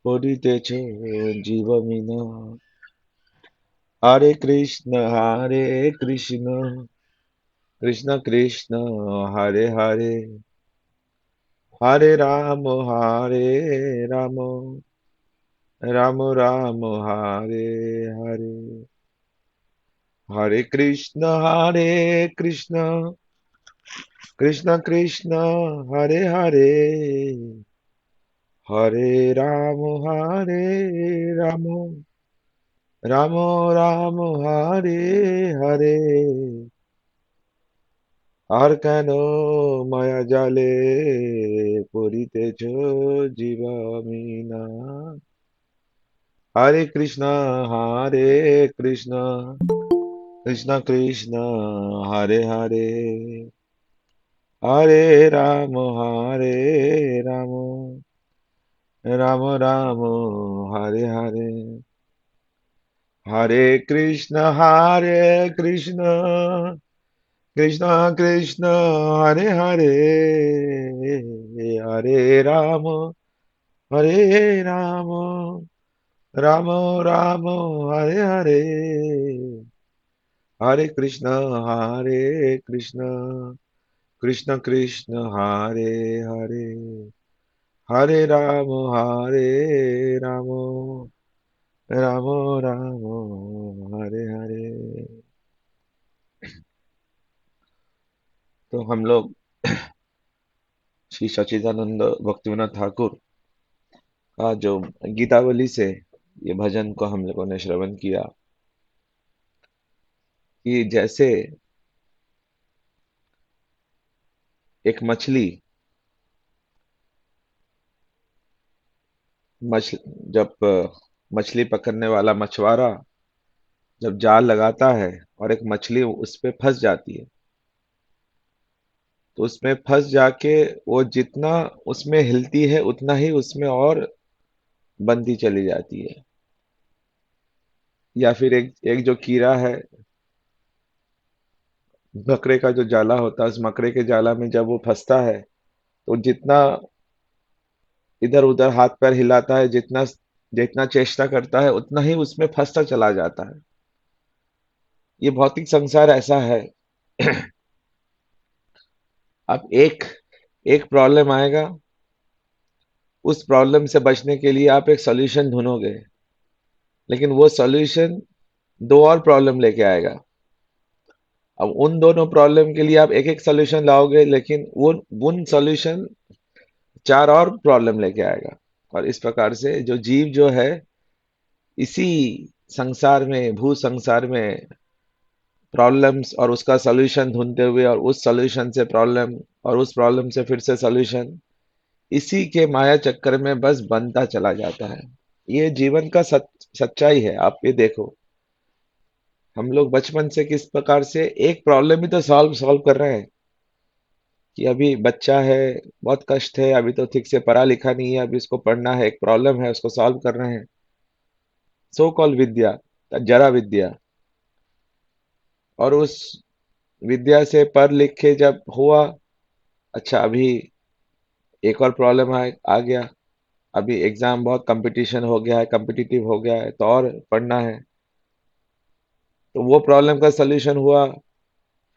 পড়িতেছ জীবমিনা হরে কৃষ্ণ কৃষ্ণ কৃষ্ণ হরে হরে হরে রাম রাম রাম হরে হরে হরে কৃষ্ণ কৃষ্ণ কৃষ্ণ হরে হরে হরে রাম রাম রাম হরে হরে আর কেন মায়া জালে পড়িতেছ জীবামিনা হরে কৃষ্ণ কৃষ্ণ কৃষ্ণ হরে হরে হরে রাম রাম রাম হরে হরে হরে কৃষ্ণ কৃষ্ণ কৃষ্ণ হরে হরে হরে হরে রাম রাম রাম হরে হরে হরে কৃষ্ণ কৃষ্ণ কৃষ্ণ হরে হরে হরে রাম রাম রাম हरे हरे। तो हम लोग श्री सच्चिदानंद भक्तिविनोद ठाकुर का जो गीतावली से ये भजन को हम लोगों ने श्रवण किया कि जैसे एक मछली मछ जब मछली पकड़ने वाला मछुआरा जब जाल लगाता है और एक मछली उस पे फंस जाती है, तो उसमें फंस जाके वो जितना उसमें हिलती है उतना ही उसमें और बनती चली जाती है। या फिर एक एक जो कीड़ा है, मकड़े का जो जाला होता है, उस मकड़े के जाला में जब वो फंसता है तो जितना इधर उधर हाथ पैर हिलाता है, जितना जितना चेष्टा करता है उतना ही उसमें फंसता चला जाता है। ये भौतिक संसार ऐसा है। अब एक एक प्रॉब्लम आएगा, उस प्रॉब्लम से बचने के लिए आप एक सॉल्यूशन ढूंढोगे, लेकिन वो सॉल्यूशन दो और प्रॉब्लम लेके आएगा। अब उन दोनों प्रॉब्लम के लिए आप एक एक सॉल्यूशन लाओगे, लेकिन वो उन सॉल्यूशन चार और प्रॉब्लम लेके आएगा। और इस प्रकार से जो जीव जो है, इसी संसार में, भू संसार में प्रॉब्लम्स और उसका सॉल्यूशन ढूंढते हुए, और उस सॉल्यूशन से प्रॉब्लम, और उस प्रॉब्लम से फिर से सॉल्यूशन, इसी के माया चक्कर में बस बनता चला जाता है। ये जीवन का सच्चाई है। आप ये देखो, हम लोग बचपन से किस प्रकार से एक प्रॉब्लम ही तो सॉल्व सॉल्व कर रहे हैं। कि अभी बच्चा है, बहुत कष्ट है, अभी तो ठीक से पढ़ा लिखा नहीं है, अभी उसको पढ़ना है, एक प्रॉब्लम है, उसको सॉल्व कर रहे हैं। सो कॉल विद्या, जरा विद्या। और उस विद्या से पढ़ लिख के जब हुआ, अच्छा अभी एक और प्रॉब्लम आ गया। अभी एग्जाम बहुत कंपटीशन हो गया है, कम्पिटिटिव हो गया है, तो और पढ़ना है। तो वो प्रॉब्लम का सलूशन हुआ,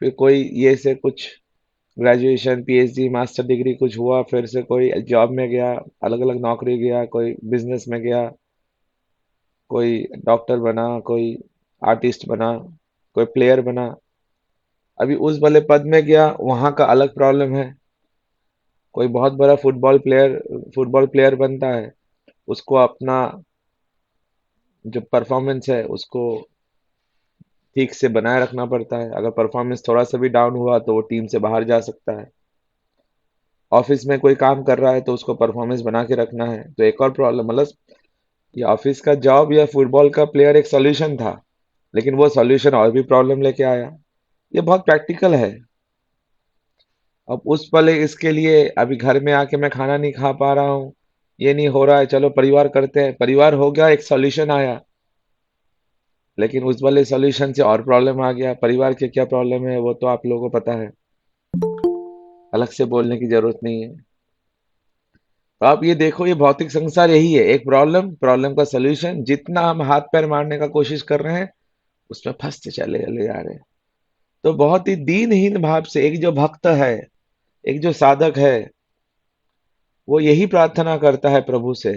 फिर कोई ये से कुछ ग्रेजुएशन, पीएचडी, मास्टर डिग्री कुछ हुआ, फिर से कोई जॉब में गया, अलग अलग नौकरी गया, कोई बिजनेस में गया, कोई डॉक्टर बना, कोई आर्टिस्ट बना, कोई प्लेयर बना। अभी उस वाले पद में गया, वहां का अलग प्रॉब्लम है। कोई बहुत बड़ा फुटबॉल प्लेयर बनता है, उसको अपना जो परफॉर्मेंस है उसको ठीक से बनाए रखना पड़ता है। अगर परफॉर्मेंस थोड़ा सा भी डाउन हुआ तो वो टीम से बाहर जा सकता है। ऑफिस में कोई काम कर रहा है तो उसको परफॉर्मेंस बना के रखना है। तो एक और प्रॉब्लम, मतलब ये ऑफिस का जॉब या फुटबॉल का प्लेयर एक सॉल्यूशन था, लेकिन वो सॉल्यूशन और भी प्रॉब्लम लेके आया। ये बहुत प्रैक्टिकल है। अब उस पल इसके लिए अभी घर में आके मैं खाना नहीं खा पा रहा हूँ, ये नहीं हो रहा है, चलो परिवार करते हैं, परिवार हो गया, एक सॉल्यूशन आया। लेकिन उस वाले सॉल्यूशन से और प्रॉब्लम आ गया। परिवार के क्या प्रॉब्लम है वो तो आप लोगों को पता है, अलग से बोलने की जरूरत नहीं है। तो आप ये देखो, ये भौतिक संसार यही है, एक प्रॉब्लम, प्रॉब्लम का सोल्यूशन। जितना हम हाथ पैर मारने का कोशिश कर रहे हैं, उसमें फंसते चले चले जा रहे हैं। तो बहुत ही दीनहीन भाव से एक जो भक्त है, एक जो साधक है, वो यही प्रार्थना करता है प्रभु से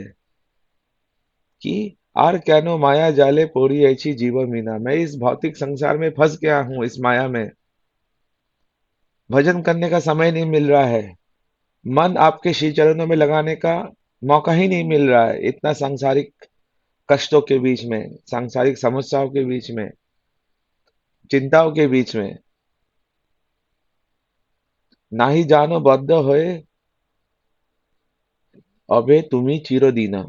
कि आर कैनो माया जाले पोड़ी ऐसी जीव मीना, मैं इस भौतिक संसार में फंस गया हूं, इस माया में। भजन करने का समय नहीं मिल रहा है, मन आपके श्री चरणों में लगाने का मौका ही नहीं मिल रहा है, इतना सांसारिक कष्टों के बीच में, सांसारिक समस्याओं के बीच में, चिंताओं के बीच में। ना ही जानो बद्ध होए अबे तुम्ही चिरदीना।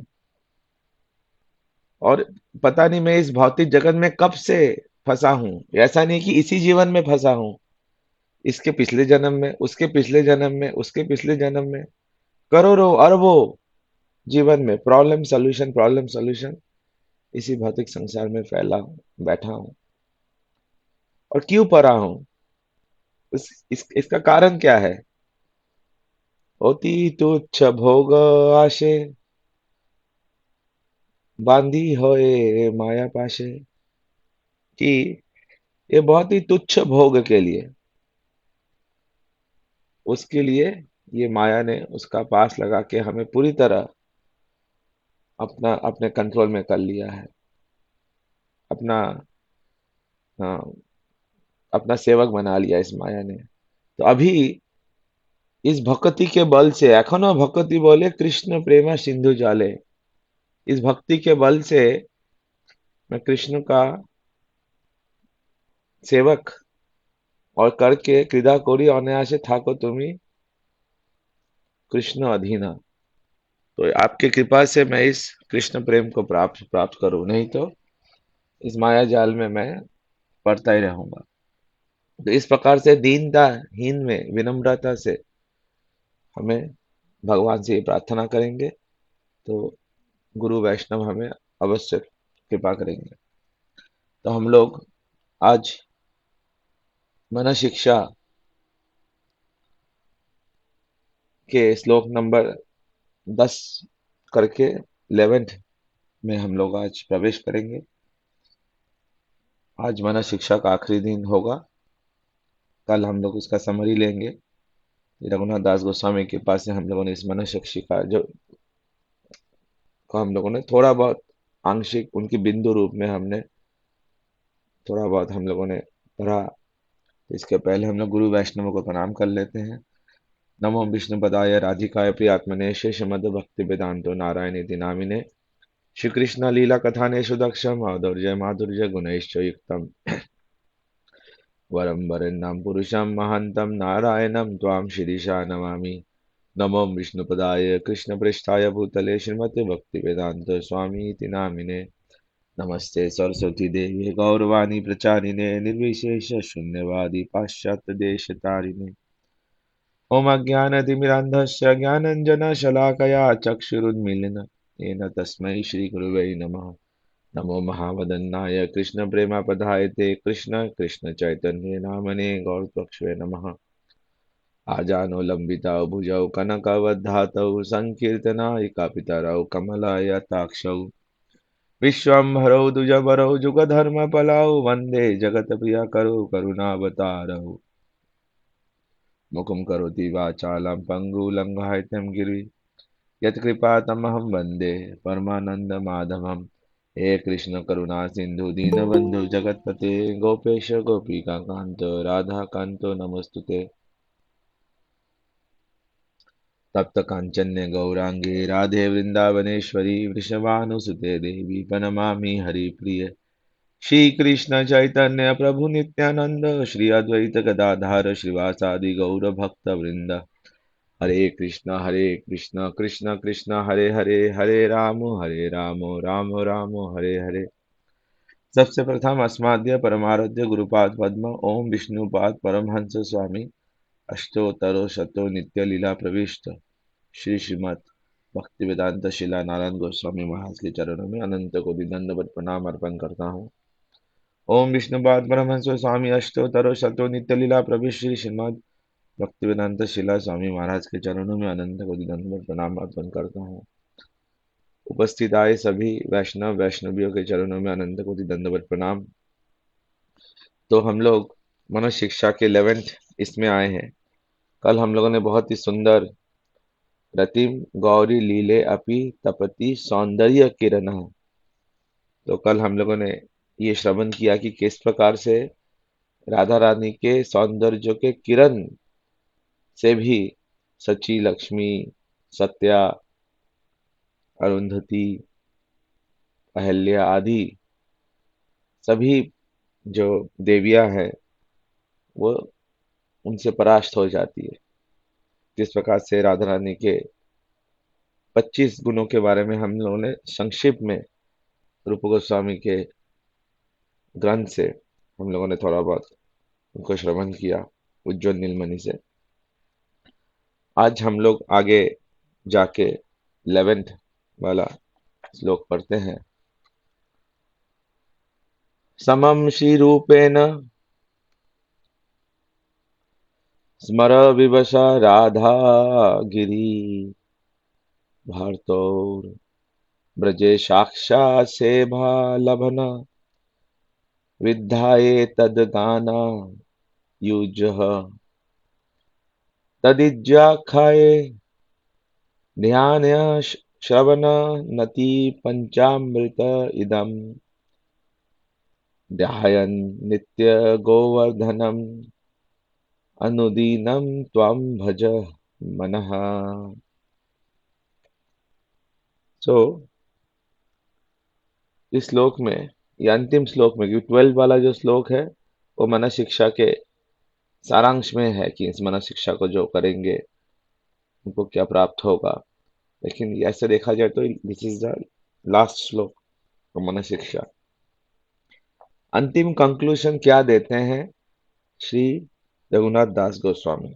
और पता नहीं मैं इस भौतिक जगत में कब से फंसा हूं। ऐसा नहीं कि इसी जीवन में फंसा हूं, इसके पिछले जन्म में, उसके पिछले जन्म में, उसके पिछले जन्म में, करोड़ों अरबों जीवन में प्रॉब्लम सॉल्यूशन इसी भौतिक संसार में फैला हूं, बैठा हूं। और क्यों पड़ा हूं? इसका कारण क्या है? होती तुच्छ भोग आशे, बांधी होए माया पाशे। कि ये बहुत ही तुच्छ भोग के लिए, उसके लिए ये माया ने उसका पास लगा के हमें पूरी तरह अपना अपने कंट्रोल में कर लिया है, अपना, हाँ, अपना सेवक बना लिया इस माया ने। तो अभी इस भक्ति के बल से, एखनो भक्ति बोले कृष्ण प्रेमा सिंधु जाले, इस भक्ति के बल से मैं कृष्ण का सेवक और करके क्रीड़ा कोरी अनायासे ठाको तुम्ही कृष्ण अधीना। तो आपकी कृपा से मैं इस कृष्ण प्रेम को प्राप्त प्राप्त करूं, नहीं तो इस माया जाल में मैं पड़ता ही रहूंगा। तो इस प्रकार से दीनता हीन में विनम्रता से हमें भगवान से ये प्रार्थना करेंगे, तो गुरु वैष्णव हमें अवश्य कृपा करेंगे। तो हम लोग आज मन शिक्षा के श्लोक नंबर 10 करके 11th में हम लोग आज प्रवेश करेंगे। आज मन शिक्षा का आखिरी दिन होगा, कल हम लोग उसका समरी लेंगे। रघुनाथ दास गोस्वामी के पास से हम लोगों ने इस मन शिक्षा जो को हम लोगों ने थोड़ा बहुत आंशिक उनकी बिंदु रूप में हमने थोड़ा बहुत हम लोगों ने पढ़ा। इसके पहले हम लोग गुरु वैष्णव को प्रणाम कर लेते हैं। नमो विष्णुपदाय राधिकाय प्रियात्मने शेषमद भक्ति वेदांतो नारायण इति नामिने। श्री कृष्ण लीला कथाने सुदक्षम माधुर्य माधुर्य गुणैश्च युक्तम वरम वरेण्यं पुरुषं महन्तं नारायणं त्वां शिरीषा नमामि। नमो विष्णुपदाय कृष्णप्रेष्ठाय भूतले श्रीमते भक्तिवेदांत स्वामी इति नामिने। नमस्ते सरस्वती देवी गौरवाणी प्रचारिणे निर्विशेष शून्यवादी पाश्चात्य देश तारिणे। ओम अज्ञानतिमिरान्धस्य ज्ञानञ्जनशलाकया चक्षुरुन्मीलितं येन तस्मै श्रीगुरुवे नमः। नमो महावदन्नाय कृष्णप्रेमप्रदायते कृष्ण कृष्ण चैतन्य नामने गौरपक्ष्वे नमः। आजानो लम्बितौ भुजौ कनकवद्धातौ सङ्कीर्तनायिका पितरौ कमलायताक्षौ विश्वम्भरौ द्विजबरौ जुगधर्मपालौ वन्दे जगत्प्रियकरौ करुणावतारौ। मुखं करोति वाचालं पङ्गुलङ्घयितं गिरि यत्कृपातमहं वन्दे परमानन्दमाधवम्। हे कृष्ण करुणा सिंधु दीनबंधु जगतपते गोपेश गोपिका कांत राधा कांतो नमस्तुते। तप्त कांचन्य गौरांगे राधे वृंदावनेश्वरी वृषभानुसुते देवी प्रणमामि हरिप्रिय। श्री कृष्ण चैतन्य प्रभु नित्यानंद श्री अद्वैत गदाधर श्रीवासादि गौर भक्त वृंद। हरे कृष्ण कृष्ण कृष्ण हरे हरे, हरे राम राम राम हरे हरे। सबसे प्रथम अस्माद्य परमाराध्य गुरुपाद पद्म ओम विष्णुपाद परमहंस स्वामी अष्टोत्तरो शतो नित्य लीला प्रविष्ट श्री श्रीमद भक्ति वेदांत शिला नारायण गोस्वामी महाराज के चरणों में अनंत कोटि दंडवत प्रणाम अर्पण करता हूँ। ओम विष्णुपाद परमहंस स्वामी अष्टोत्तरो शतो नित्य लीला प्रविष्ट श्री श्रीमद भक्तिवेदांत शिला स्वामी महाराज के चरणों में अनंत कोटि दंडवत प्रणाम अर्पण करता हूँ। उपस्थित आए सभी वैष्णव वैष्णवियों के चरणों में अनंत कोटि दंडवत प्रणाम। तो हम लोग मनुष्य शिक्षा के 11th इसमें आए हैं। कल हम लोगों ने बहुत ही सुंदर रतिम गौरी लीले अपि तपति सौंदर्य किरण, तो कल हम लोगों ने ये श्रवण किया कि किस प्रकार से राधा रानी के सौंदर्य के किरण से भी सची, लक्ष्मी, सत्या, अरुंधति, अहल्या आदि सभी जो देवियां हैं वो उनसे परास्त हो जाती है। जिस प्रकार से राधा रानी के 25 गुणों के बारे में हम लोगों ने संक्षिप्त में रूप गोस्वामी के ग्रंथ से हम लोगों ने थोड़ा बहुत उनको श्रवण किया उज्जवल नीलमणि से। आज हम लोग आगे जाके 11th वाला श्लोक पढ़ते हैं। समम श्री रूपेण स्मर विवश राधा गिरी भारतौर ब्रजे साक्षात् सेवा लभन विद्याये तद गाना युजः तदिज्याखाये ध्यान श्रवण नति पंचामृत इदम ध्यायन् नित्य गोवर्धनम अनुदीनम त्वं भज मनः। सो इस श्लोक में, ये अंतिम श्लोक में, क्योंकि 12 वाला जो श्लोक है वो मन शिक्षा के सारांश में है कि इस मन शिक्षा को जो करेंगे उनको क्या प्राप्त होगा। लेकिन ऐसे देखा जाए तो दिस इज द लास्ट श्लोक ऑफ मन शिक्षा। अंतिम कंक्लूजन क्या देते हैं श्री रघुनाथ दास गोस्वामी?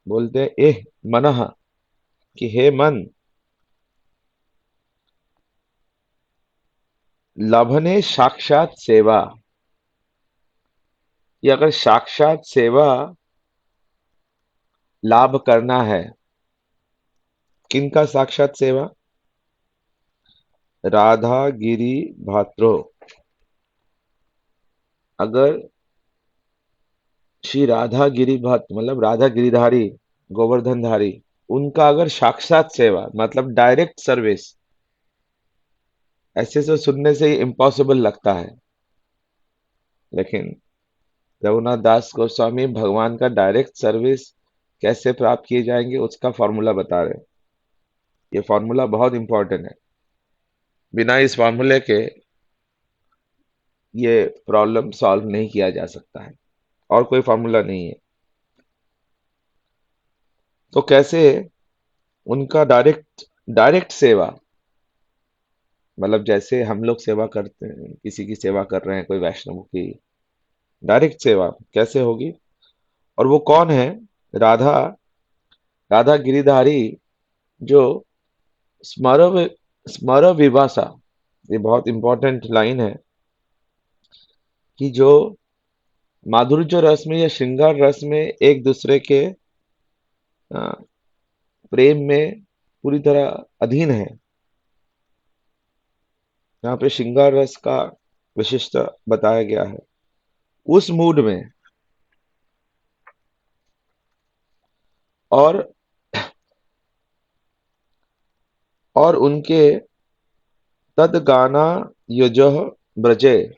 बोलते हैं एह मनः, कि हे मन, लभने साक्षात सेवा, कि अगर साक्षात सेवा लाभ करना है, किनका साक्षात सेवा? राधा गिरी भात्रो। अगर श्री राधा गिरी भट्ट मतलब राधा गिरिधारी, गोवर्धनधारी, उनका अगर साक्षात सेवा मतलब डायरेक्ट सर्विस, ऐसे तो सुनने से ही इम्पॉसिबल लगता है, लेकिन रघुनाथ दास गोस्वामी भगवान का डायरेक्ट सर्विस कैसे प्राप्त किए जाएंगे उसका फॉर्मूला बता रहे हैं। ये फॉर्मूला बहुत इंपॉर्टेंट है। बिना इस फॉर्मूले के ये प्रॉब्लम सॉल्व नहीं किया जा सकता है, और कोई फॉर्मूला नहीं है। तो कैसे उनका डायरेक्ट डायरेक्ट सेवा, मतलब जैसे हम लोग सेवा करते हैं, किसी की सेवा कर रहे हैं, कोई वैष्णव की डायरेक्ट सेवा कैसे होगी? और वो कौन है? राधा, राधा गिरिधारी, जो स्मर स्मर विभाषा, ये बहुत इंपॉर्टेंट लाइन है, कि जो माधुर्य रस में या श्रृंगार रस में एक दूसरे के अ, प्रेम में पूरी तरह अधीन है। यहाँ पे श्रृंगार रस का विशिष्ट बताया गया है। उस मूड में और उनके तद गाना युजः ब्रजे,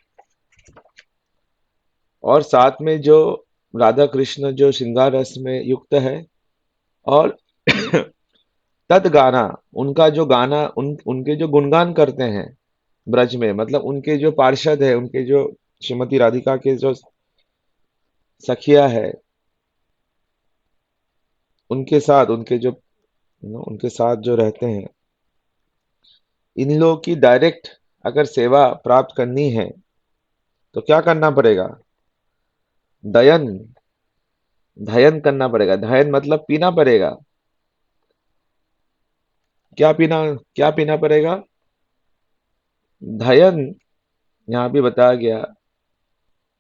और साथ में जो राधा कृष्ण जो श्रृंगार रस में युक्त है, और तद गाना, उनका जो गाना, उनके जो गुणगान करते हैं ब्रज में, मतलब उनके जो पार्षद है, उनके जो श्रीमती राधिका के जो सखिया है, उनके साथ उनके जो उनके साथ जो रहते हैं, इन लोगों की डायरेक्ट अगर सेवा प्राप्त करनी है तो क्या करना पड़ेगा? दयन, धयन करना पड़ेगा। धयन मतलब पीना पड़ेगा। क्या पीना, क्या पीना पड़ेगा? धयन। यहाँ भी बताया गया,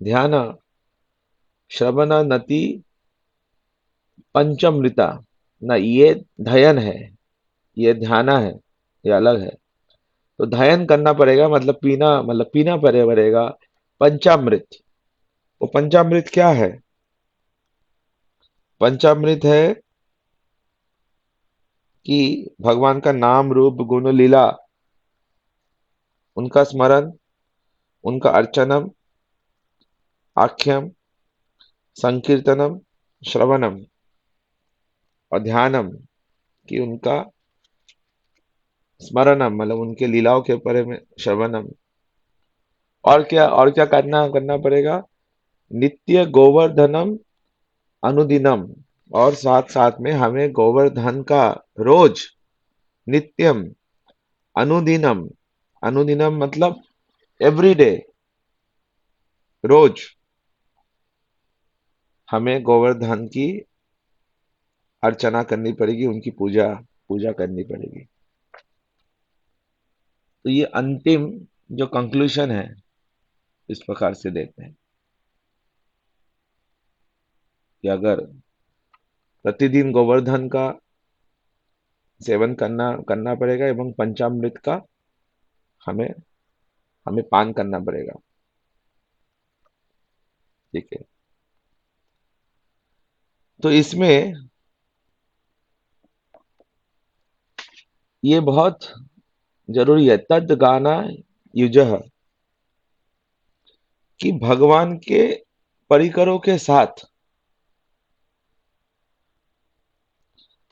ध्यान श्रवण नति पंचमृता ना, ये धयन है, ये ध्याना है, ये अलग है। तो धयन करना पड़ेगा, मतलब पीना पड़ेगा पंचामृत। वो पंचामृत क्या है? पंचामृत है कि भगवान का नाम रूप गुण लीला, उनका स्मरण, उनका अर्चनम, आख्यम, संकीर्तनम, श्रवणम और ध्यानम, कि उनका स्मरणम मतलब उनके लीलाओं के बारे में श्रवणम। और क्या करना पड़ेगा? नित्य गोवर्धनम अनुदिनम, और साथ साथ में हमें गोवर्धन का रोज, नित्यम, अनुदिनम, अनुदिनम मतलब एवरी डे, रोज हमें गोवर्धन की अर्चना करनी पड़ेगी, उनकी पूजा पूजा करनी पड़ेगी। तो ये अंतिम जो कंक्लूजन है, इस प्रकार से देते हैं कि अगर प्रतिदिन गोवर्धन का सेवन करना करना पड़ेगा एवं पंचामृत का हमें हमें पान करना पड़ेगा। ठीक है। तो इसमें ये बहुत जरूरी है, तद गाना युजह, कि भगवान के परिकरों के साथ।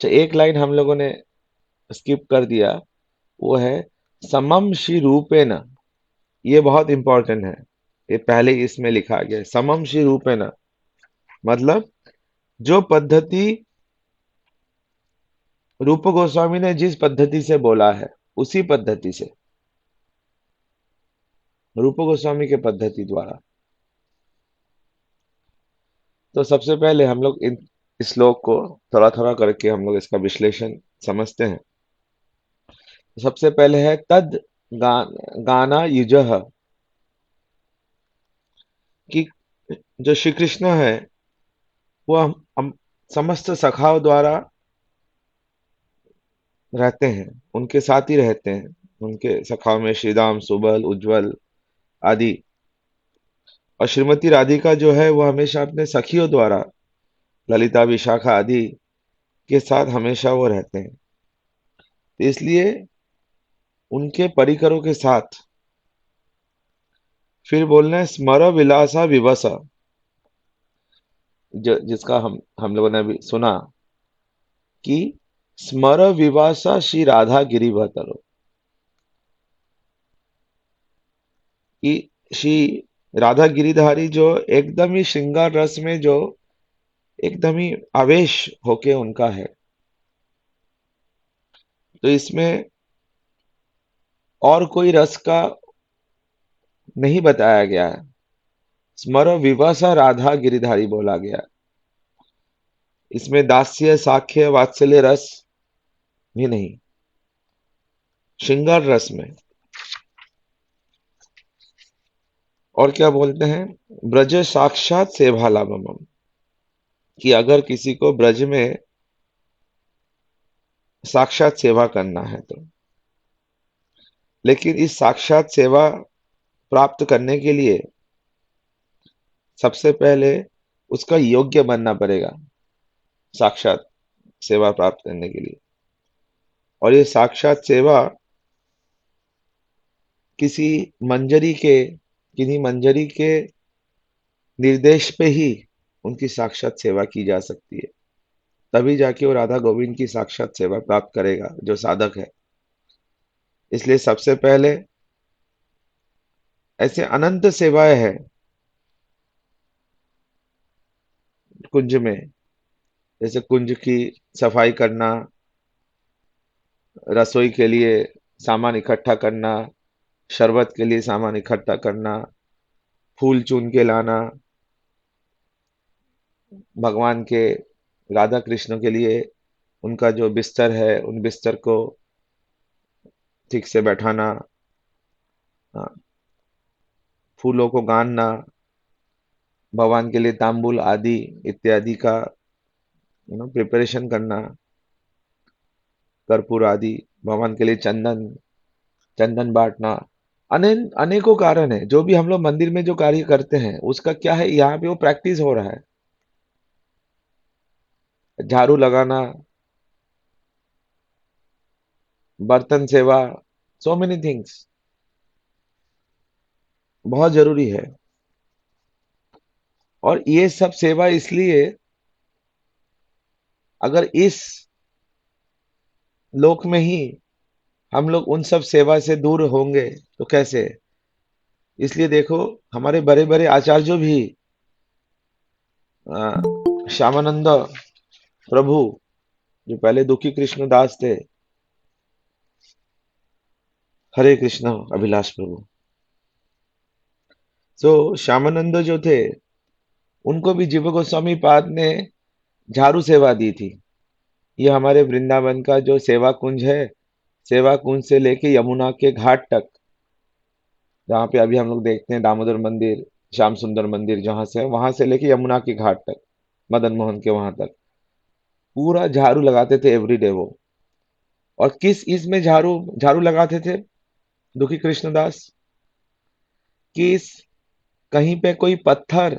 एक लाइन हम लोगों ने स्किप कर दिया, वो है समम श्री रूपेण। ये बहुत इंपॉर्टेंट है, ये पहले इसमें लिखा गया है, समम श्री रूपेण मतलब जो पद्धति रूप गोस्वामी ने जिस पद्धति से बोला है, उसी पद्धति से, रूप गोस्वामी के पद्धति द्वारा। तो सबसे पहले हम लोग इन श्लोक को थोड़ा थोड़ा करके हम लोग इसका विश्लेषण समझते हैं। सबसे पहले है तद गा, गाना युजह, कि जो श्री कृष्ण है वो हम समस्त सखाओं द्वारा रहते हैं, उनके साथ ही रहते हैं। उनके सखाओं में श्रीदाम, सुबल, उज्जवल आदि, और श्रीमती राधिका जो है वो हमेशा अपने सखियों द्वारा, ललिता, विशाखा आदि के साथ हमेशा वो रहते हैं। तो इसलिए उनके परिकरों के साथ फिर बोलना है स्मर विलासा विवसा, जिसका हम लोगों ने अभी सुना कि स्मर विवासा श्री राधा गिरिभतरो, कि श्री राधा गिरिधारी जो एकदम ही श्रृंगार रस में जो एकदम ही आवेश होके उनका है। तो इसमें और कोई रस का नहीं बताया गया है, स्मर विवसा राधा गिरिधारी बोला गया। इसमें दास्य, साख्य, वात्सल्य रस भी नहीं, श्रृंगार रस में। और क्या बोलते हैं? ब्रज साक्षात सेवा लाभम, कि अगर किसी को ब्रज में साक्षात सेवा करना है तो, लेकिन इस साक्षात सेवा प्राप्त करने के लिए सबसे पहले उसका योग्य बनना पड़ेगा, साक्षात सेवा प्राप्त करने के लिए। और ये साक्षात सेवा किसी मंजरी के किन्हीं मंजरी के निर्देश पे ही उनकी साक्षात सेवा की जा सकती है। तभी जाके वो राधा गोविंद की साक्षात सेवा प्राप्त करेगा जो साधक है। इसलिए सबसे पहले ऐसे अनंत सेवाएं हैं कुंज में, जैसे कुंज की सफाई करना, रसोई के लिए सामान इकट्ठा करना, शरबत के लिए सामान इकट्ठा करना, फूल चुन के लाना, भगवान के, राधा कृष्ण के लिए उनका जो बिस्तर है उन बिस्तर को ठीक से बैठाना, हाँ, फूलों को गानना, भगवान के लिए तांबुल आदि इत्यादि का प्रिपरेशन करना, कर्पूर आदि, भगवान के लिए चंदन, चंदन बांटना, अनेकों कारण है। जो भी हम लोग मंदिर में जो कार्य करते हैं उसका क्या है, यहाँ पे वो प्रैक्टिस हो रहा है। झाड़ू लगाना, बर्तन सेवा, सो मेनी थिंग्स बहुत जरूरी है। और ये सब सेवा इसलिए, अगर इस लोक में ही हम लोग उन सब सेवा से दूर होंगे तो कैसे। इसलिए देखो, हमारे बड़े बड़े आचार्य भी, श्यामानंद प्रभु, जो पहले दुखी कृष्ण दास थे, हरे कृष्ण अभिलाष प्रभु, सो श्यामानंद जो थे, उनको भी जीव गोस्वामी पाद ने झाड़ू सेवा दी थी। ये हमारे वृंदावन का जो सेवा कुंज है, सेवा कुंज से लेके यमुना के घाट तक, जहाँ पे अभी हम लोग देखते हैं दामोदर मंदिर, श्याम सुंदर मंदिर जहाँ से है, वहां से लेके यमुना के घाट तक, मदन मोहन के वहां तक, पूरा झाड़ू लगाते थे एवरीडे वो। और किस इसमें झाड़ू झाड़ू लगाते थे दुखी कृष्णदास, किस, कहीं पे कोई पत्थर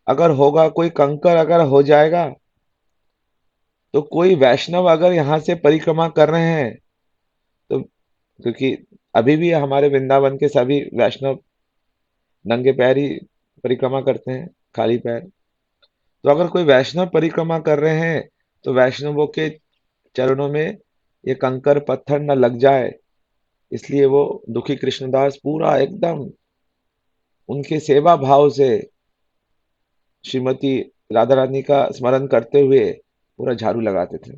अगर होगा, कोई कंकर अगर हो जाएगा, तो कोई वैष्णव अगर यहाँ से परिक्रमा कर रहे हैं, तो क्योंकि अभी भी हमारे वृंदावन के सभी वैष्णव नंगे पैर ही परिक्रमा करते हैं, खाली पैर। तो अगर कोई वैष्णव परिक्रमा कर रहे हैं, तो वैष्णवों के चरणों में ये कंकर पत्थर न लग जाए, इसलिए वो दुखी कृष्णदास पूरा एकदम उनके सेवा भाव से श्रीमती राधा रानी का स्मरण करते हुए पूरा झाड़ू लगाते थे।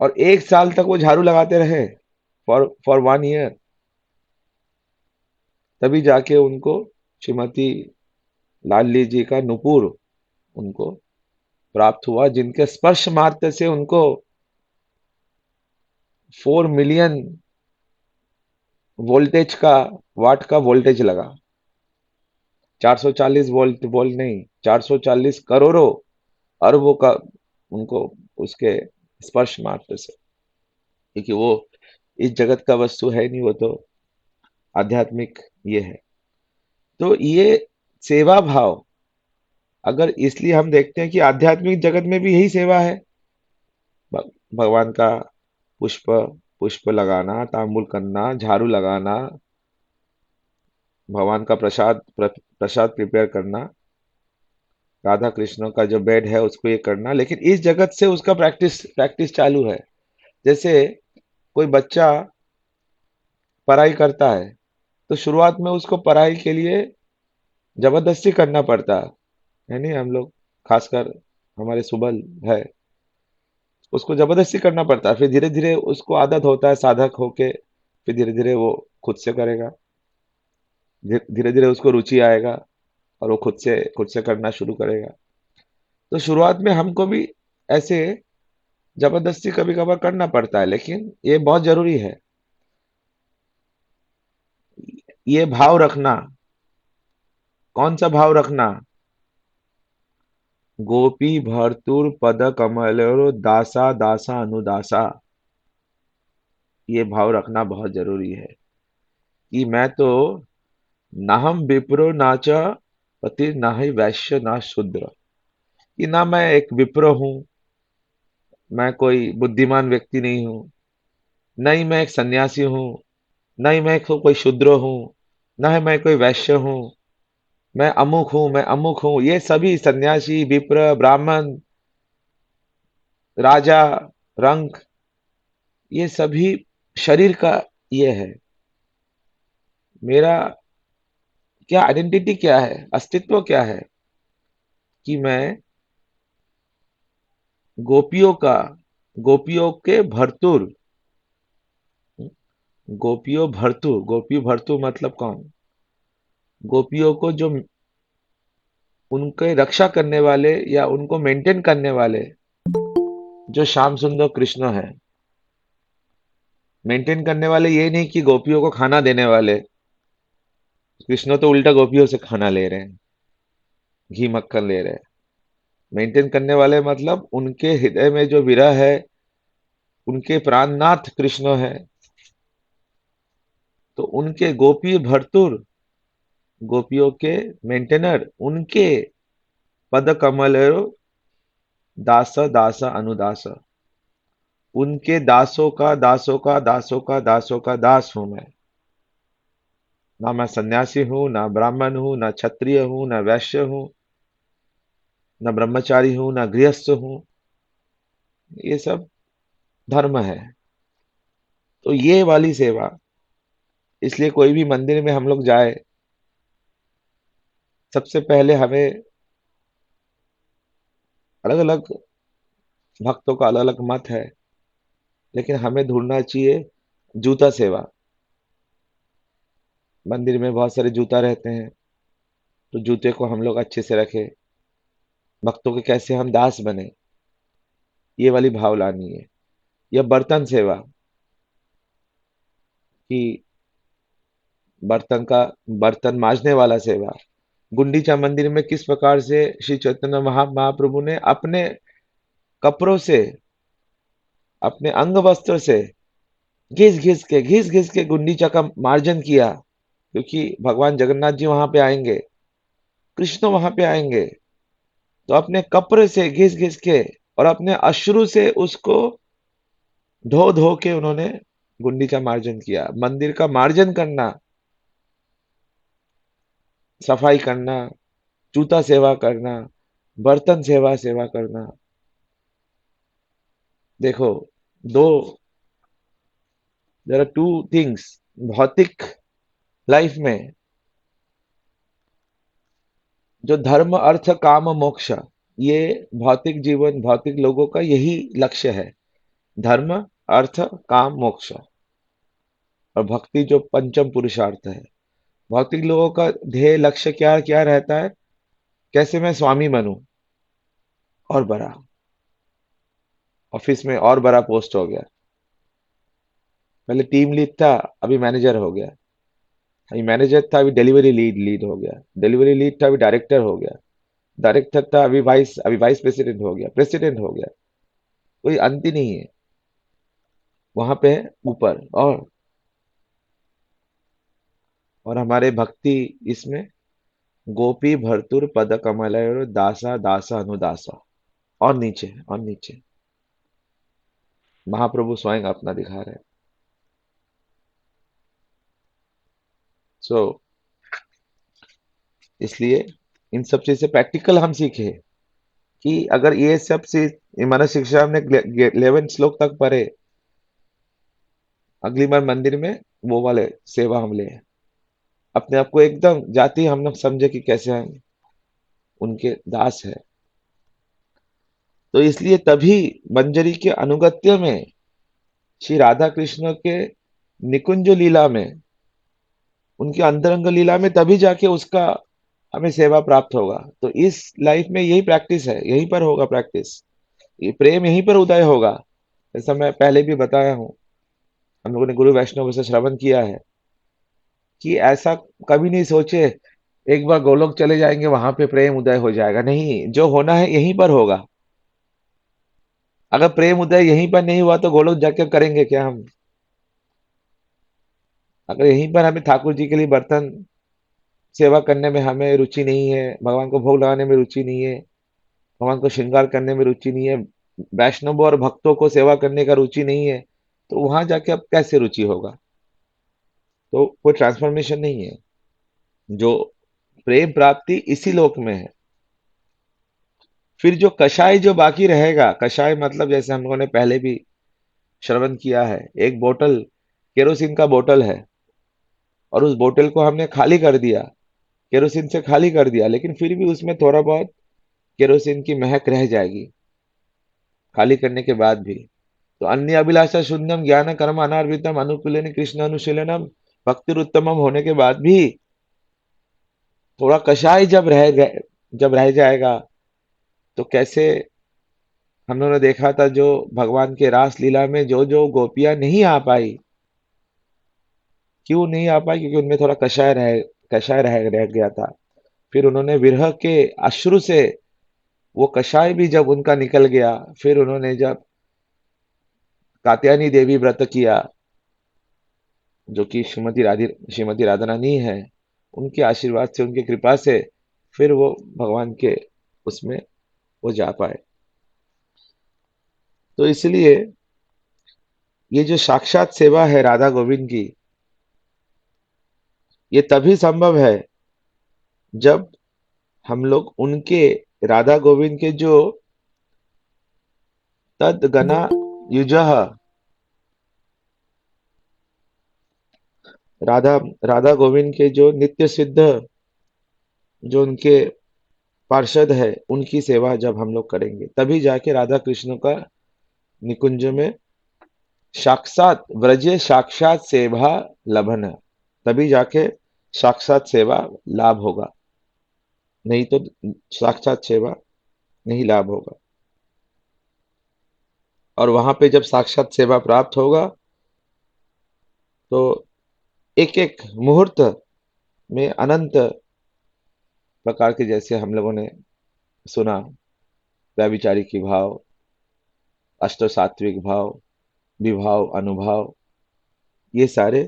और 1 साल तक वो झाड़ू लगाते रहे, फॉर 1 ईयर। तभी जाके उनको श्रीमती लाडली जी का नुपुर उनको प्राप्त हुआ, जिनके स्पर्श मात्र से उनको 4 मिलियन वोल्टेज का, वाट का वोल्टेज लगा। 440 वोल्ट, वोल्ट नहीं, 440 करोड़ों अरबों का उनको, उसके स्पर्श मात्र से, क्योंकि वो इस जगत का वस्तु है नहीं, वो तो आध्यात्मिक ये है। तो ये सेवा भाव, अगर इसलिए हम देखते हैं कि आध्यात्मिक जगत में भी यही सेवा है। भगवान का पुष्प पुष्प लगाना, तांबुल करना, झाड़ू लगाना, भगवान का प्रसाद प्रिपेयर करना, राधा कृष्ण का जो बेड है उसको ये करना, लेकिन इस जगत से उसका प्रैक्टिस प्रैक्टिस चालू है। जैसे कोई बच्चा पढ़ाई करता है, तो शुरुआत में उसको पढ़ाई के लिए जबरदस्ती करना पड़ता है नहीं, हम लोग खासकर हमारे सुबल है, उसको जबरदस्ती करना पड़ता है, फिर धीरे धीरे उसको आदत होता है साधक होके, फिर धीरे धीरे वो खुद से करेगा, धीरे धीरे उसको रुचि आएगा और वो खुद से करना शुरू करेगा। तो शुरुआत में हमको भी ऐसे जबरदस्ती कभी कभार करना पड़ता है, लेकिन ये बहुत जरूरी है, ये भाव रखना। कौन सा भाव रखना? गोपी भर्तुर पद कमलों दासा दासा अनुदासा, ये भाव रखना बहुत जरूरी है कि मैं तो नाहम विप्रो नाच पति, ना ही वैश्य ना शूद्र, कि ना मैं एक विप्र हूं, मैं कोई बुद्धिमान व्यक्ति नहीं हूं, न ही मैं एक सन्यासी हूं, न ही मैं कोई शूद्र हूं, न ही मैं कोई वैश्य हूं, मैं अमुक हूं, मैं अमुक हूं। ये सभी सन्यासी, विप्र, ब्राह्मण, राजा, रंक, ये सभी शरीर का ये है। मेरा क्या आइडेंटिटी, क्या है अस्तित्व, क्या है कि मैं गोपियों का, गोपियों के भरतुर, गोपियों भरतु, गोपी भरतु मतलब कौन? गोपियों को जो उनके रक्षा करने वाले या उनको मेंटेन करने वाले जो श्याम सुंदर कृष्ण है। मेंटेन करने वाले ये नहीं कि गोपियों को खाना देने वाले, कृष्ण तो उल्टा गोपियों से खाना ले रहे हैं, घी मक्खन ले रहे हैं। मेंटेन करने वाले मतलब उनके हृदय में जो विरह है, उनके प्राणनाथ कृष्ण है, तो उनके गोपी भर्तुर, गोपियों के मेंटेनर, उनके पद कमल दास दास अनुदास, उनके दासों का दासों का दासों का दासों का दास हूं मैं। ना मैं सन्यासी हूं, ना ब्राह्मण हूं, ना क्षत्रिय हूं, ना वैश्य हूं, ना ब्रह्मचारी हूं, ना गृहस्थ हूं। ये सब धर्म है। तो ये वाली सेवा, इसलिए कोई भी मंदिर में हम लोग जाए, सबसे पहले हमें, अलग अलग भक्तों का अलग अलग मत है, लेकिन हमें ढूंढना चाहिए जूता सेवा। मंदिर में बहुत सारे जूता रहते हैं, तो जूते को हम लोग अच्छे से रखें, भक्तों के कैसे हम दास बने, ये वाली भाव लानी है। या बर्तन सेवा, कि बर्तन का, बर्तन मांजने वाला सेवा। गुंडीचा मंदिर में किस प्रकार से श्री चैतन्य महाप्रभु ने अपने कपड़ों से, अपने अंग वस्त्र से घिस घिस के गुंडीचा का मार्जन किया, क्योंकि भगवान जगन्नाथ जी वहां पे आएंगे, कृष्ण वहां पे आएंगे, तो अपने कपड़े से घिस घिस के और अपने अश्रु से उसको धो धो के उन्होंने गुंडीचा मार्जन किया। मंदिर का मार्जन करना, सफाई करना, जूता सेवा करना, बर्तन सेवा सेवा करना। देखो, दो, देयर आर टू थिंग्स भौतिक लाइफ में, जो धर्म अर्थ काम मोक्ष, ये भौतिक जीवन, भौतिक लोगों का यही लक्ष्य है। धर्म, अर्थ, काम, मोक्ष। और भक्ति जो पंचम पुरुषार्थ है। भौतिक लोगों का ध्येय लक्ष्य क्या क्या रहता है? कैसे मैं स्वामी बनूं, और बड़ा, ऑफिस में और बड़ा पोस्ट हो गया, पहले टीम लीड था, अभी मैनेजर हो गया, अभी मैनेजर था, अभी डिलीवरी लीड लीड हो गया, डिलीवरी लीड था, अभी डायरेक्टर हो गया, डायरेक्टर था, अभी वाइस प्रेसिडेंट हो गया, प्रेसिडेंट हो गया। कोई अंत ही नहीं है, वहां पे है ऊपर। और हमारे भक्ति इसमें गोपी भर्तुर पद कमल दासा दासा अनुदासा, और नीचे, और नीचे महाप्रभु स्वयं अपना दिखा रहे हैं। सो इसलिए इन सब चीज से प्रैक्टिकल हम सीखे, कि अगर ये सब चीज, हमारा शिक्षा हमने 11 श्लोक तक पढ़े, अगली बार मंदिर में वो वाले सेवा हम ले, अपने आप को एकदम जाति हम लोग समझे कि कैसे हम उनके दास है। तो इसलिए तभी मंजरी के अनुगत्य में, श्री राधा कृष्ण के निकुंज लीला में, उनकी अंतरंग लीला में, तभी जाके उसका हमें सेवा प्राप्त होगा। तो इस लाइफ में यही प्रैक्टिस है, यहीं पर होगा प्रैक्टिस, ये प्रेम यहीं पर उदय होगा। जैसा मैं पहले भी बताया हूँ, हम लोगों ने गुरु वैष्णव से श्रवण किया है, कि ऐसा कभी नहीं सोचे एक बार गोलोक चले जाएंगे वहां पे प्रेम उदय हो जाएगा। नहीं, जो होना है यहीं पर होगा। अगर प्रेम उदय यहीं पर नहीं हुआ तो गोलोक जाके करेंगे क्या हम? अगर यहीं पर हमें ठाकुर जी के लिए बर्तन सेवा करने में हमें रुचि नहीं है, भगवान को भोग लगाने में रुचि नहीं है, भगवान को श्रृंगार करने में रुचि नहीं है, वैष्णव और भक्तों को सेवा करने का रुचि नहीं है, तो वहां जाके अब कैसे रुचि होगा? तो कोई ट्रांसफॉर्मेशन नहीं है। जो प्रेम प्राप्ति इसी लोक में है। फिर जो कषाय जो बाकी रहेगा, कषाय मतलब जैसे हम लोगों ने पहले भी श्रवण किया है, एक बोतल केरोसिन का बोतल है, और उस बोतल को हमने खाली कर दिया, केरोसिन से खाली कर दिया, लेकिन फिर भी उसमें थोड़ा बहुत केरोसिन की महक रह जाएगी खाली करने के बाद भी। तो अन्य अभिलाषा शून्यम ज्ञान कर्म अनार्वितम अनुकूलन कृष्ण अनुशीलनम भक्ति उत्तमम होने के बाद भी थोड़ा कषाय जब रह जाएगा, तो कैसे, हम लोगों ने देखा था जो भगवान के रास लीला में जो जो गोपियां नहीं आ पाई, क्यों नहीं आ पाई? क्योंकि उनमें थोड़ा कषाय रह गया था। फिर उन्होंने विरह के अश्रु से वो कषाय भी जब उनका निकल गया, फिर उन्होंने जब कात्यायनी देवी व्रत किया, जो कि श्रीमती राधा रानी है, उनके आशीर्वाद से, उनकी कृपा से फिर वो भगवान के उसमें वो जा पाए। तो इसलिए ये जो साक्षात सेवा है राधा गोविंद की, ये तभी संभव है जब हम लोग उनके, राधा गोविंद के जो तद गना युजः, राधा राधा गोविंद के जो नित्य सिद्ध, जो उनके पार्षद है, उनकी सेवा जब हम लोग करेंगे, तभी जाके राधा कृष्ण का निकुंज में साक्षात व्रजे साक्षात सेवा लभन, तभी जाके साक्षात सेवा लाभ होगा, नहीं तो साक्षात सेवा नहीं लाभ होगा। और वहां पे जब साक्षात सेवा प्राप्त होगा तो एक एक मुहूर्त में अनंत प्रकार के, जैसे हम लोगों ने सुना, व्याभिचारी की भाव, अष्ट सात्विक भाव, विभाव, अनुभाव, ये सारे,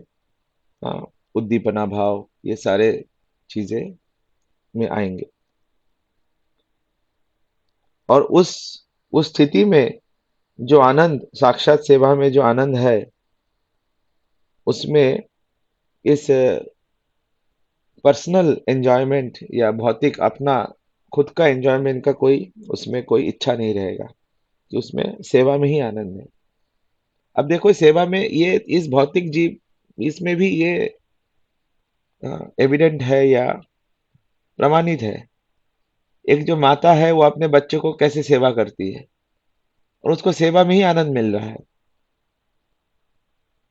हाँ, उद्दीपना भाव, ये सारे चीजें में आएंगे। और उस स्थिति में जो आनंद, साक्षात सेवा में जो आनंद है, उसमें इस पर्सनल एंजॉयमेंट या भौतिक अपना खुद का एंजॉयमेंट का कोई, उसमें कोई इच्छा नहीं रहेगा, कि उसमें सेवा में ही आनंद है। अब देखो सेवा में ये, इस भौतिक जीव, इसमें भी ये एविडेंट है या प्रमाणित है। एक जो माता है वो अपने बच्चों को कैसे सेवा करती है, और उसको सेवा में ही आनंद मिल रहा है।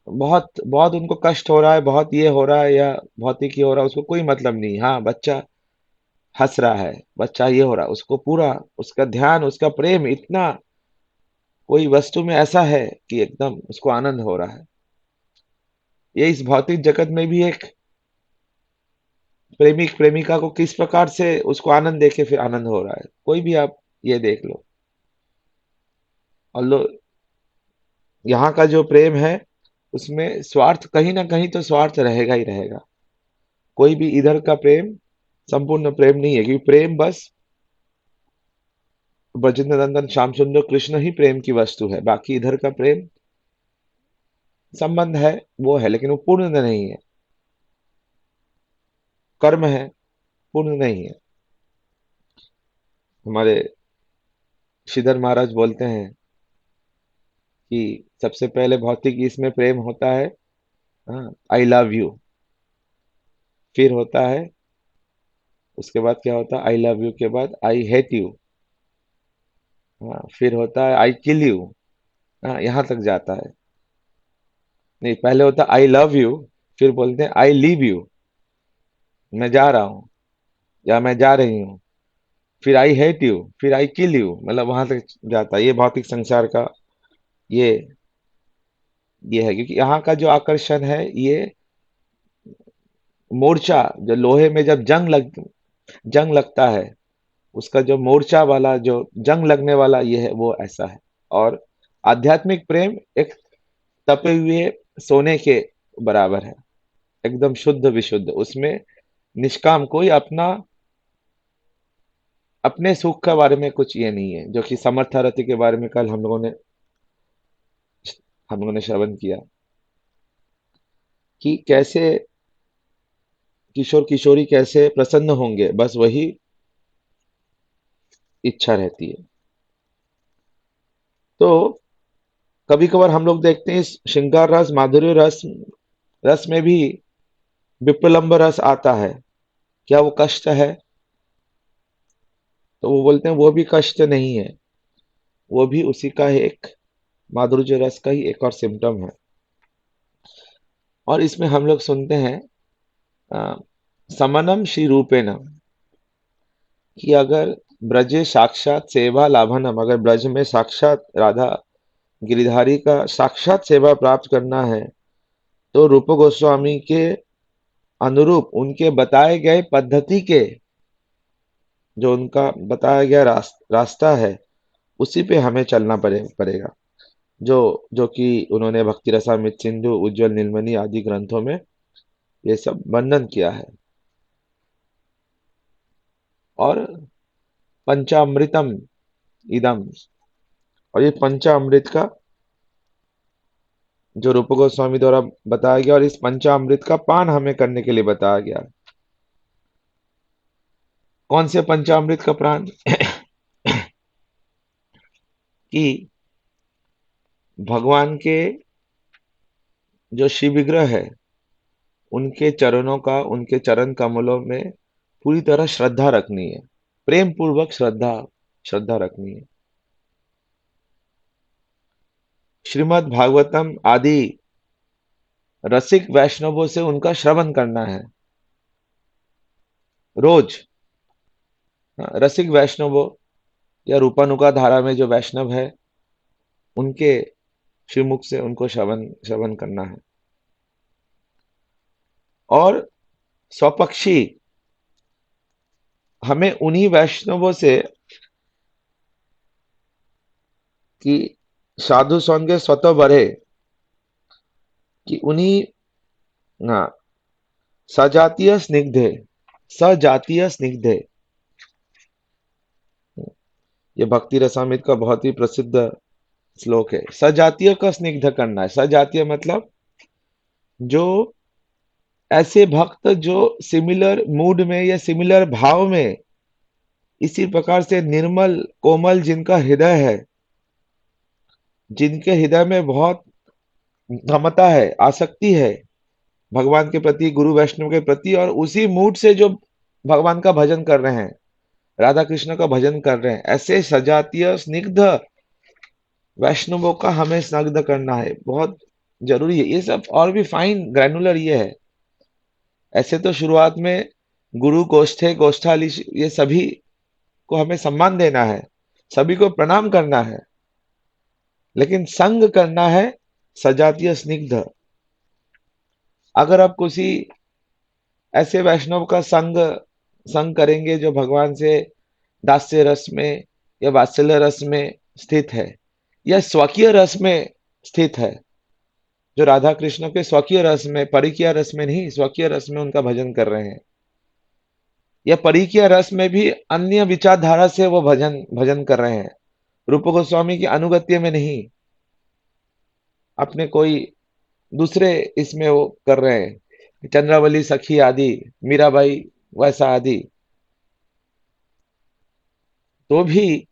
बहुत बहुत उनको कष्ट हो रहा है, बहुत ये हो रहा है या भौतिक ये हो रहा है, उसको कोई मतलब नहीं। हाँ, बच्चा हंस रहा है, बच्चा ये हो रहा है, उसको पूरा, उसका ध्यान, उसका प्रेम इतना कोई वस्तु में ऐसा है कि एकदम उसको आनंद हो रहा है। ये इस भौतिक जगत में भी एक प्रेमिक प्रेमिका को किस प्रकार से उसको आनंद देके फिर आनंद हो रहा है, कोई भी आप ये देख लो। और यहाँ का जो प्रेम है, उसमें स्वार्थ, कहीं ना कहीं तो स्वार्थ रहेगा ही रहेगा। कोई भी इधर का प्रेम संपूर्ण प्रेम नहीं है, क्योंकि प्रेम बस ब्रजेंद्र नंदन श्याम सुंदर कृष्ण ही प्रेम की वस्तु है। बाकी इधर का प्रेम संबंध है, वो है, लेकिन वो पूर्ण नहीं है, कर्म है, पूर्ण नहीं है। हमारे श्रीधर महाराज बोलते हैं कि सबसे पहले भौतिक इसमें प्रेम होता है, हाँ, आई लव यू, फिर होता है, उसके बाद क्या होता है, आई लव यू के बाद आई हेट यू, हाँ, फिर होता है आई किल यू, हाँ, यहाँ तक जाता है। नहीं, पहले होता है आई लव यू, फिर बोलते हैं आई लीव यू, मैं जा रहा हूँ या मैं जा रही हूँ, फिर आई हेट यू, फिर आई किल यू, मतलब वहां तक जाता है। ये भौतिक संसार का ये ये है, क्योंकि यहाँ का जो आकर्षण है, ये मोर्चा, जो लोहे में जब जंग लगता है, उसका जो मोर्चा वाला, जो जंग लगने वाला ये है, वो ऐसा है। और आध्यात्मिक प्रेम एक तपे हुए सोने के बराबर है, एकदम शुद्ध विशुद्ध, उसमें निष्काम, कोई अपने सुख के बारे में कुछ ये नहीं है, जो कि समर्थारथी के बारे में कल हम लोगों ने श्रवण किया, कि कैसे किशोर किशोरी कैसे प्रसन्न होंगे, बस वही इच्छा रहती है। तो कभी कभार हम लोग देखते हैं इस श्रृंगार रस, माधुर्य रस, रस में भी विप्रलंब रस आता है। क्या वो कष्ट है? तो वो बोलते हैं वो भी कष्ट नहीं है, वो भी उसी का एक माधुर्य रस का ही एक और सिम्टम है। और इसमें हम लोग सुनते हैं अ, समनम श्री रूपेण, कि अगर ब्रजे साक्षात सेवा लाभनम, अगर ब्रज में साक्षात राधा गिरिधारी का साक्षात सेवा प्राप्त करना है, तो रूप गोस्वामी के अनुरूप, उनके बताए गए पद्धति के जो उनका बताया गया रास्ता है, उसी पे हमें चलना पड़ेगा। जो जो कि उन्होंने भक्ति रसामृत सिंधु, उज्जवल नीलमणि आदि ग्रंथों में ये सब वर्णन किया है। और पंचामृतम इदम, और ये पंचामृत का जो रूप गोस्वामी द्वारा बताया गया, और इस पंचामृत का पान हमें करने के लिए बताया गया। कौन से पंचामृत का प्राण? कि भगवान के जो शिव विग्रह है, उनके चरणों का, उनके चरण कमलों में पूरी तरह श्रद्धा रखनी है, प्रेम पूर्वक श्रद्धा श्रद्धा रखनी है। श्रीमद् भागवतम आदि रसिक वैष्णवों से उनका श्रवण करना है रोज। हाँ, रसिक वैष्णवों या रूपानुगा धारा में जो वैष्णव है, उनके श्रीमुख से उनको श्रवण श्रवण करना है। और स्वपक्षी हमें उन्हीं वैष्णवों से कि साधु संगे स्वतः बढ़े, कि उन्हीं, हाँ, सजातीय स्निग्धे, सजातीय स्निग्धे, ये भक्ति रसामृत का बहुत ही प्रसिद्ध श्लोक है। सजातीय का स्निग्ध करना है। सजातीय मतलब जो ऐसे भक्त जो सिमिलर मूड में या सिमिलर भाव में, इसी प्रकार से निर्मल कोमल जिनका हृदय है, जिनके हृदय में बहुत ममता है, आसक्ति है भगवान के प्रति, गुरु वैष्णव के प्रति, और उसी मूड से जो भगवान का भजन कर रहे हैं, राधा कृष्ण का भजन कर रहे हैं, ऐसे सजातीय स्निग्ध वैष्णवों का हमें स्निग्ध करना है, बहुत जरूरी है। ये सब और भी फाइन ग्रैनुलर ये है। ऐसे तो शुरुआत में गुरु गोष्ठे गोष्ठाली ये सभी को हमें सम्मान देना है, सभी को प्रणाम करना है, लेकिन संग करना है सजातीय स्निग्ध। अगर आप किसी ऐसे वैष्णव का संग संग करेंगे जो भगवान से दास्य रस में या वात्सल्य रस में स्थित है, या स्वकीय रस में स्थित है, जो राधा कृष्ण के स्वकीय रस में, परिकीय रस में नहीं, स्वकीय रस में उनका भजन कर रहे हैं, या परिकीय रस में भी अन्य विचारधारा से वो भजन भजन कर रहे हैं, रूप गोस्वामी की अनुगत्य में नहीं, अपने कोई दूसरे इसमें वो कर रहे हैं, चंद्रावली सखी आदि, मीराबाई वैसा आदि, तो भी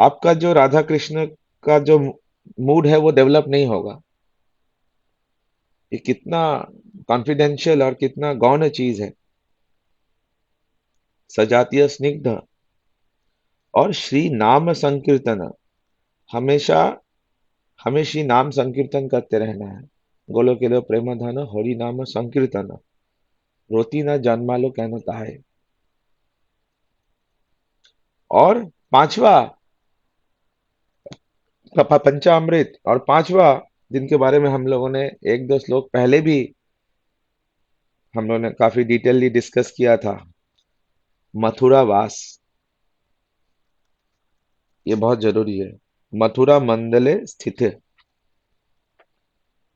आपका जो राधा कृष्ण का जो मूड है वो डेवलप नहीं होगा। ये कितना कॉन्फिडेंशियल और कितना गौण चीज है। सजातीय स्निग्ध और श्री नाम संकीर्तन, हमेशा हमें श्री नाम संकीर्तन करते रहना है। गोलोकेलो प्रेम धन हरि नाम संकीर्तन, रोती न जन्मालो कहता है। और पांचवा पंचामृत, और पांचवा जिनके बारे में हम लोगों ने एक दो श्लोक पहले भी हम लोगों ने काफी डिटेलली डिस्कस किया था, मथुरा वास। ये बहुत जरूरी है। मथुरा मंडले स्थित है।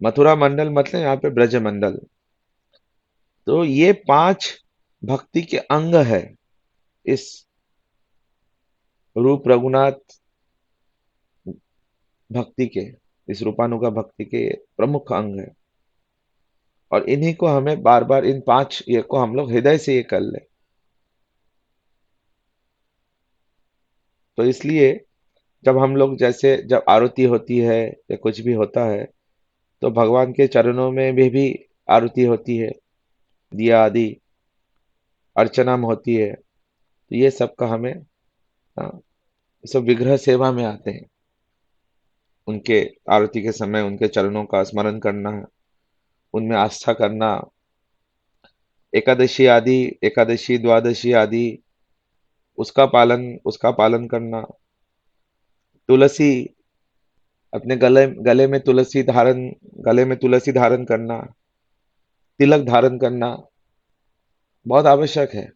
मथुरा मंडल मतलब यहाँ पे ब्रज मंडल। तो ये पांच भक्ति के अंग है, इस रूप रघुनाथ भक्ति के, इस रूपानुगा भक्ति के प्रमुख अंग है। और इन्हीं को हमें बार बार, इन पांच ये को हम लोग हृदय से ये कर ले। तो इसलिए जब हम लोग, जैसे जब आरती होती है या कुछ भी होता है, तो भगवान के चरणों में भी आरती होती है, दिया आदि अर्चना में होती है। तो ये सब का हमें, हाँ, सब विग्रह सेवा में आते हैं। उनके आरती के समय उनके चरणों का स्मरण करना, उनमें आस्था करना, एकादशी आदि, एकादशी द्वादशी आदि, उसका पालन करना, तुलसी, अपने गले में तुलसी धारण, गले में तुलसी धारण करना, तिलक धारण करना बहुत आवश्यक है।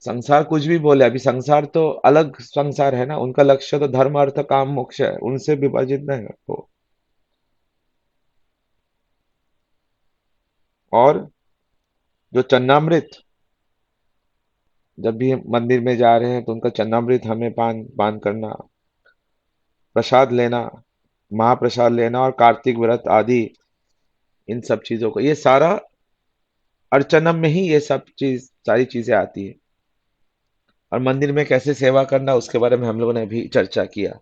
संसार कुछ भी बोले, अभी संसार तो अलग संसार है ना, उनका लक्ष्य तो धर्म अर्थ काम मोक्ष है, उनसे विभाजित नहीं है वो। और जो चन्नामृत, जब भी हम मंदिर में जा रहे हैं तो उनका चन्नामृत हमें पान पान करना, प्रसाद लेना, महाप्रसाद लेना, और कार्तिक व्रत आदि, इन सब चीजों को, ये सारा अर्चनम में ही ये सब चीज, सारी चीजें आती है। और मंदिर में कैसे सेवा करना, उसके बारे में हम लोगों ने भी चर्चा किया।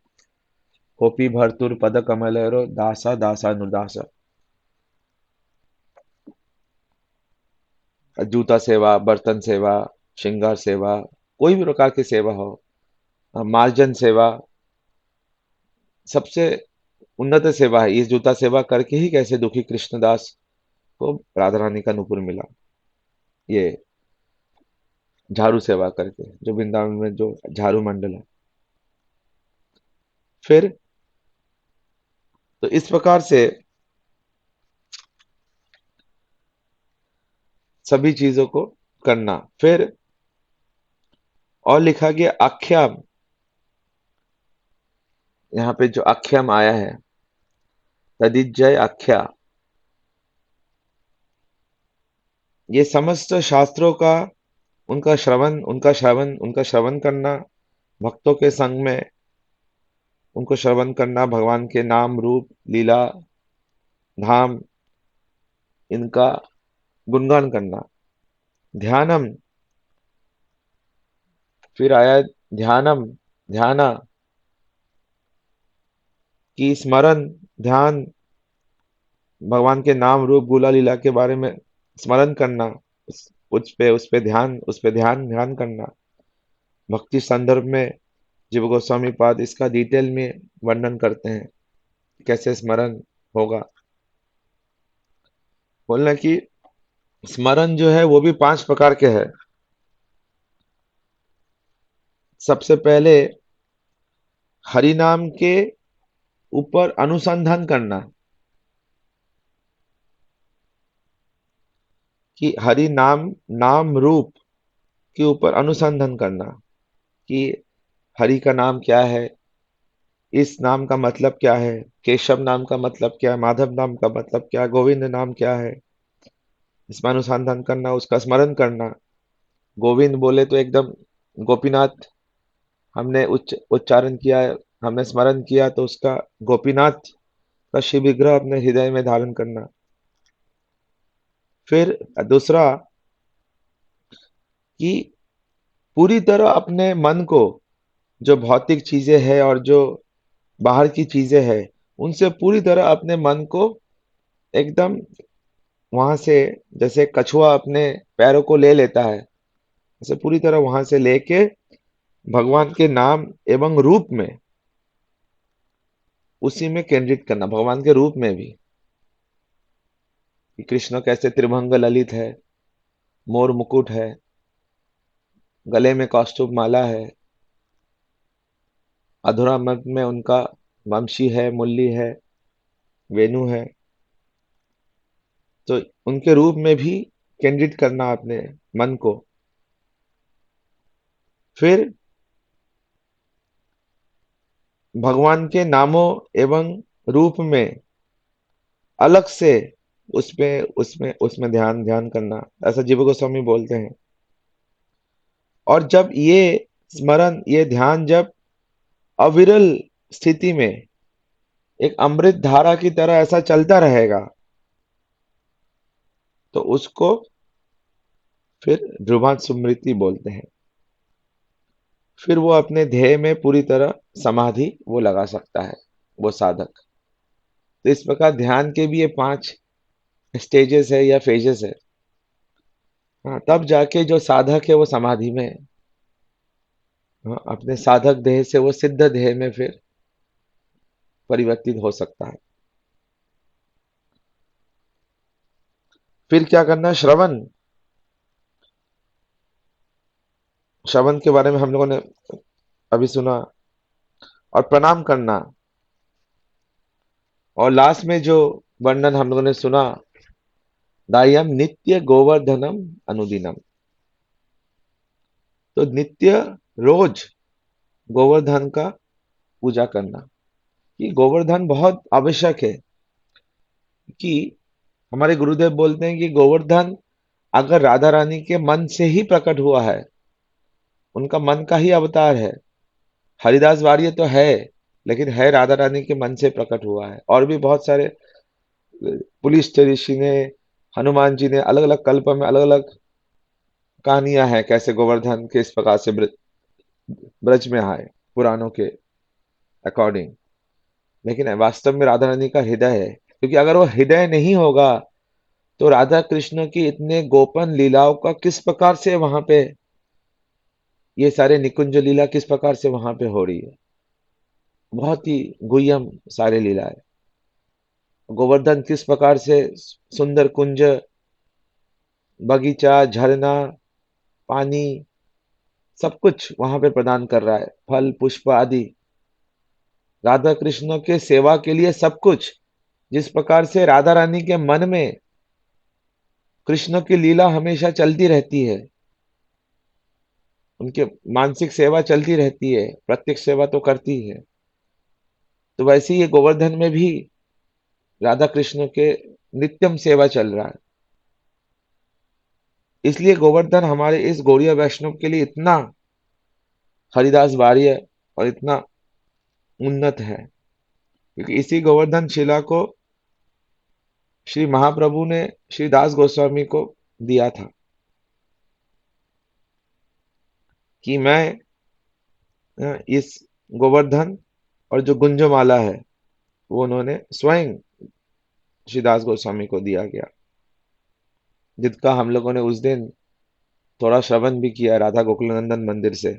कोपी भरतुर पद कमलेरो दासा दासानुदास, जूता सेवा, बर्तन सेवा, श्रृंगार सेवा, कोई भी प्रकार की सेवा हो, मार्जन सेवा, सबसे उन्नत सेवा है। इस जूता सेवा करके ही कैसे दुखी कृष्णदास को राधा रानी का नूपुर मिला, ये झाड़ू सेवा करके, जो वृंदावन में जो झाड़ू मंडल है। फिर तो इस प्रकार से सभी चीजों को करना। फिर और लिखा गया आख्याम, यहाँ पे जो आख्याम आया है, तदिजय आख्या, ये समस्त शास्त्रों का, उनका श्रवण करना, भक्तों के संग में उनको श्रवण करना, भगवान के नाम रूप लीला धाम, इनका गुणगान करना। ध्यानम, फिर आया ध्यानम, ध्याना, की स्मरण, ध्यान, भगवान के नाम रूप गुला लीला के बारे में स्मरण करना, उस पे ध्यान ध्यान करना। भक्ति संदर्भ में जीव गोस्वामी पाद इसका डिटेल में वर्णन करते हैं, कैसे स्मरण होगा। बोलना कि स्मरण जो है वो भी 5 प्रकार के हैं। सबसे पहले हरि नाम के ऊपर अनुसंधान करना, कि हरि नाम, नाम रूप के ऊपर अनुसंधान करना, कि हरि का नाम क्या है, इस नाम का मतलब क्या है, केशव नाम का मतलब क्या है, माधव नाम का मतलब क्या है, गोविंद नाम क्या है, इसमें अनुसंधान करना, उसका स्मरण करना। गोविंद बोले तो एकदम गोपीनाथ, हमने उच्चारण किया, हमने स्मरण किया तो उसका गोपीनाथ का शिव विग्रह अपने हृदय में धारण करना। फिर दूसरा, कि पूरी तरह अपने मन को, जो भौतिक चीजें हैं और जो बाहर की चीजें हैं, उनसे पूरी तरह अपने मन को एकदम वहां से, जैसे कछुआ अपने पैरों को ले लेता है, ऐसे पूरी तरह वहां से लेके भगवान के नाम एवं रूप में, उसी में केंद्रित करना, भगवान के रूप में भी, कि कृष्ण कैसे त्रिभंग ललित है, मोर मुकुट है, गले में कौस्तुभ माला है, अधूरा मत में उनका वंशी है, मुरली है, वेणु है, तो उनके रूप में भी केंद्रित करना अपने मन को। फिर भगवान के नामों एवं रूप में अलग से, उसमें उसमें ध्यान ध्यान करना, ऐसा जीव गोस्वामी बोलते हैं। और जब ये स्मरण, ये ध्यान जब अविरल स्थिति में एक अमृत धारा की तरह ऐसा चलता रहेगा, तो उसको फिर ध्रुवांत स्मृति बोलते हैं। फिर वो अपने ध्येय में पूरी तरह समाधि वो लगा सकता है, वो साधक। तो इस प्रकार ध्यान के भी ये 5 स्टेजेस है या फेजेस है। हाँ, तब जाके जो साधक है वो समाधि में, हाँ, अपने साधक देह से वो सिद्ध देह में फिर परिवर्तित हो सकता है। फिर क्या करना है, श्रवण, श्रवण के बारे में हम लोगों ने अभी सुना। और प्रणाम करना, और लास्ट में जो वर्णन हम लोगों ने सुना, दायम नित्य गोवर्धनम अनुदिनम, तो नित्य रोज गोवर्धन का पूजा करना, ये गोवर्धन बहुत आवश्यक है। कि हमारे गुरुदेव बोलते हैं कि गोवर्धन अगर राधा रानी के मन से ही प्रकट हुआ है, उनका मन का ही अवतार है। हरिदास वार्य तो है, लेकिन है राधा रानी के मन से प्रकट हुआ है। और भी बहुत सारे पुलिस ऋषि ने, हनुमान जी ने अलग अलग कल्प में अलग अलग कहानियां हैं, कैसे गोवर्धन किस प्रकार से ब्रज में आए पुराणों के अकॉर्डिंग। लेकिन वास्तव में राधा रानी का हृदय है, क्योंकि अगर वो हृदय नहीं होगा तो राधा कृष्ण की इतने गोपन लीलाओं का किस प्रकार से वहां पे, ये सारे निकुंज लीला किस प्रकार से वहां पे हो रही है। बहुत ही गुह्यम सारे लीला है। गोवर्धन किस प्रकार से सुंदर कुंज, बगीचा, झरना, पानी, सब कुछ वहां पे प्रदान कर रहा है, फल पुष्प आदि। राधा कृष्ण के सेवा के लिए सब कुछ। जिस प्रकार से राधा रानी के मन में कृष्ण की लीला हमेशा चलती रहती है, उनके मानसिक सेवा चलती रहती है, प्रत्यक्ष सेवा तो करती है, तो वैसे ही ये गोवर्धन में भी राधा कृष्ण के नित्यम सेवा चल रहा है। इसलिए गोवर्धन हमारे इस गौड़ीय वैष्णव के लिए इतना हरिदास वार्य और इतना उन्नत है, क्योंकि इसी गोवर्धन शिला को श्री महाप्रभु ने श्री दास गोस्वामी को दिया था कि मैं इस गोवर्धन और जो गुंजमाला है वो उन्होंने स्वयं श्री दास गोस्वामी को दिया गया, जिसका हम लोगों ने उस दिन थोड़ा श्रवण भी किया राधा गोकुलनंदन मंदिर से।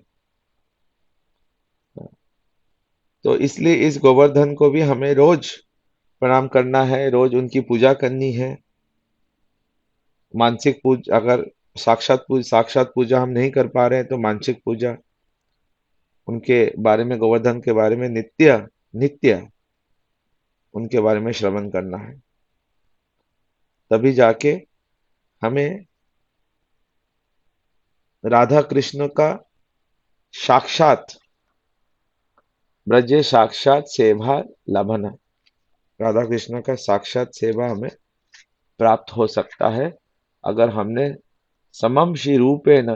तो इसलिए इस गोवर्धन को भी हमें रोज प्रणाम करना है, रोज उनकी पूजा करनी है। मानसिक पूजा, अगर साक्षात पूजा हम नहीं कर पा रहे हैं तो मानसिक पूजा, उनके बारे में, गोवर्धन के बारे में नित्य नित्य उनके बारे में श्रवण करना है। तभी जाके हमें राधा कृष्ण का साक्षात ब्रजे साक्षात सेवा लभन, राधा कृष्ण का साक्षात सेवा हमें प्राप्त हो सकता है अगर हमने समम श्री रूपेण,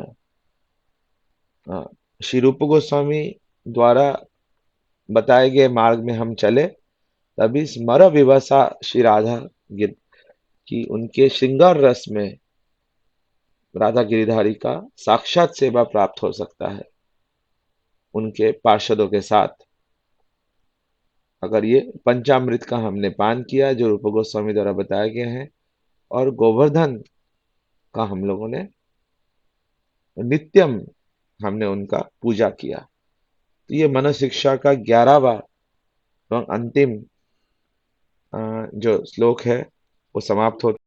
श्री रूप गोस्वामी द्वारा बताए गए मार्ग में हम चले। तभी स्मर विवसा श्री राधा गिर की, उनके श्रृंगार रस में राधा गिरिधारी का साक्षात सेवा प्राप्त हो सकता है उनके पार्षदों के साथ। अगर ये पंचामृत का हमने पान किया जो रूप गोस्वामी द्वारा बताया गया है, और गोवर्धन का हम लोगों ने नित्यम हमने उनका पूजा किया, तो ये मन शिक्षा का 11वां एवं अंतिम जो श्लोक है वो समाप्त होता है।